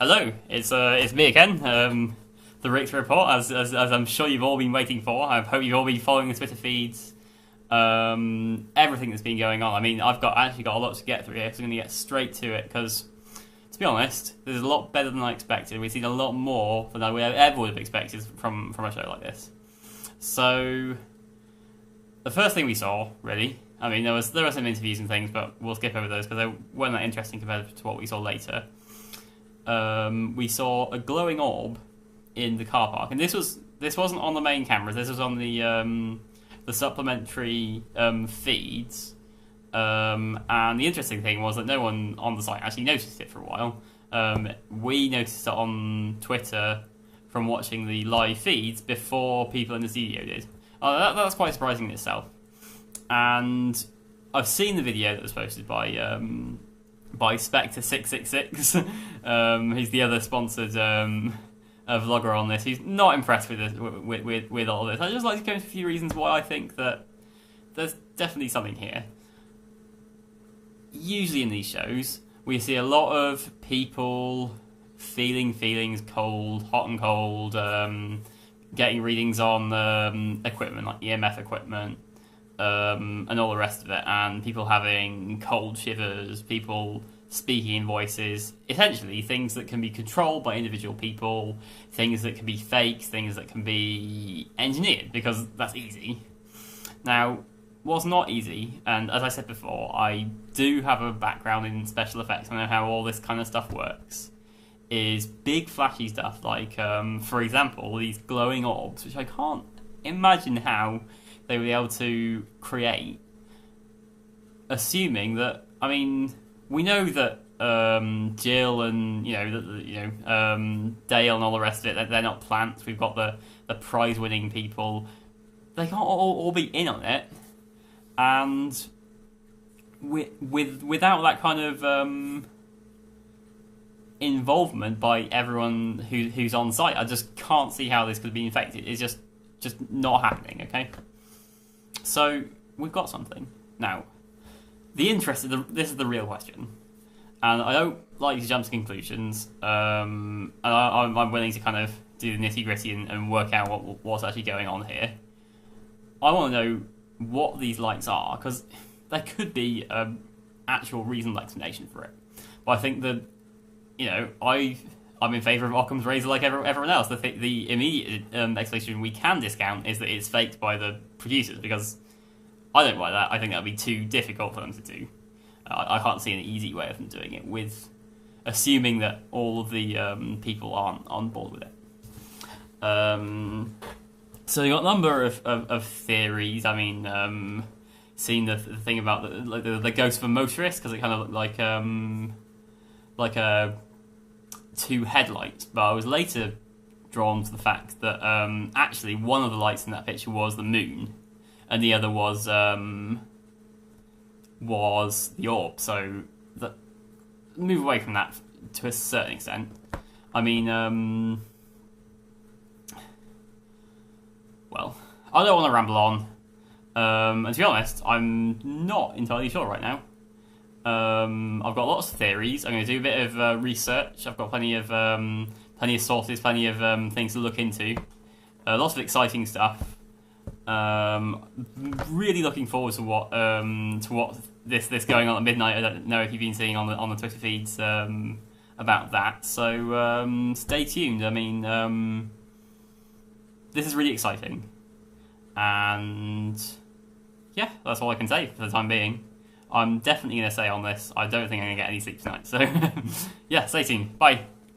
Hello, it's me again. The Richter report, as I'm sure you've all been waiting for. I hope you've all been following the Twitter feeds. Everything that's been going on. I mean, I've actually got a lot to get through here, so I'm going to get straight to it because, to be honest, this is a lot better than I expected. We've seen a lot more than I ever would have expected from a show like this. So, the first thing we saw, really, I mean, there were some interviews and things, but we'll skip over those because they weren't that interesting compared to what we saw later. We saw a glowing orb in the car park, and this wasn't on the main cameras. This was on the supplementary feeds. And the interesting thing was that no one on the site actually noticed it for a while. We noticed it on Twitter from watching the live feeds before people in the studio did. That's quite surprising in itself. And I've seen the video that was posted by Spectre666. He's the other sponsored vlogger on this. He's not impressed with all of this. I'd just like to go into a few reasons why I think that there's definitely something here. Usually in these shows, we see a lot of people feeling feelings hot and cold, getting readings on equipment, like EMF equipment, and all the rest of it, and people having cold shivers, people speaking in voices, essentially things that can be controlled by individual people, things that can be faked, things that can be engineered, because that's easy. Now, what's not easy, and as I said before, I do have a background in special effects, I know how all this kind of stuff works, is big flashy stuff, like, for example, these glowing orbs, which I can't imagine how they would be able to create, assuming that, I mean, we know that Jill and Dale and all the rest of it, they're not plants. We've got the prize-winning people. They can't all be in on it, and without that kind of involvement by everyone who's on site, I just can't see how this could be infected. It's just not happening. Okay. So, we've got something. Now, this is the real question. And I don't like to jump to conclusions. And I'm willing to kind of do the nitty-gritty and work out what's actually going on here. I want to know what these lights are, because there could be an actual reasonable explanation for it. But I think that, I'm in favour of Occam's razor like everyone else. The immediate explanation we can discount is that it's faked by the producers, because I don't like that. I think that would be too difficult for them to do. I can't see an easy way of them doing it, with assuming that all of the people aren't on board with it. So you got a number of theories. I mean, seeing the thing about the ghost of a motorist, because it kind of looked like a two headlights, but I was later drawn to the fact that actually one of the lights in that picture was the moon, and the other was the orb. So move away from that to a certain extent. I mean, well, I don't want to ramble on, and to be honest, I'm not entirely sure right now. I've got lots of theories. I'm going to do a bit of research. I've got plenty of sources, plenty of things to look into. Lots of exciting stuff. Really looking forward to what this going on at midnight. I don't know if you've been seeing on the Twitter feeds about that. So stay tuned. I mean, this is really exciting, and yeah, that's all I can say for the time being. I'm definitely going to say on this, I don't think I'm going to get any sleep tonight. So, yeah, stay tuned. Bye.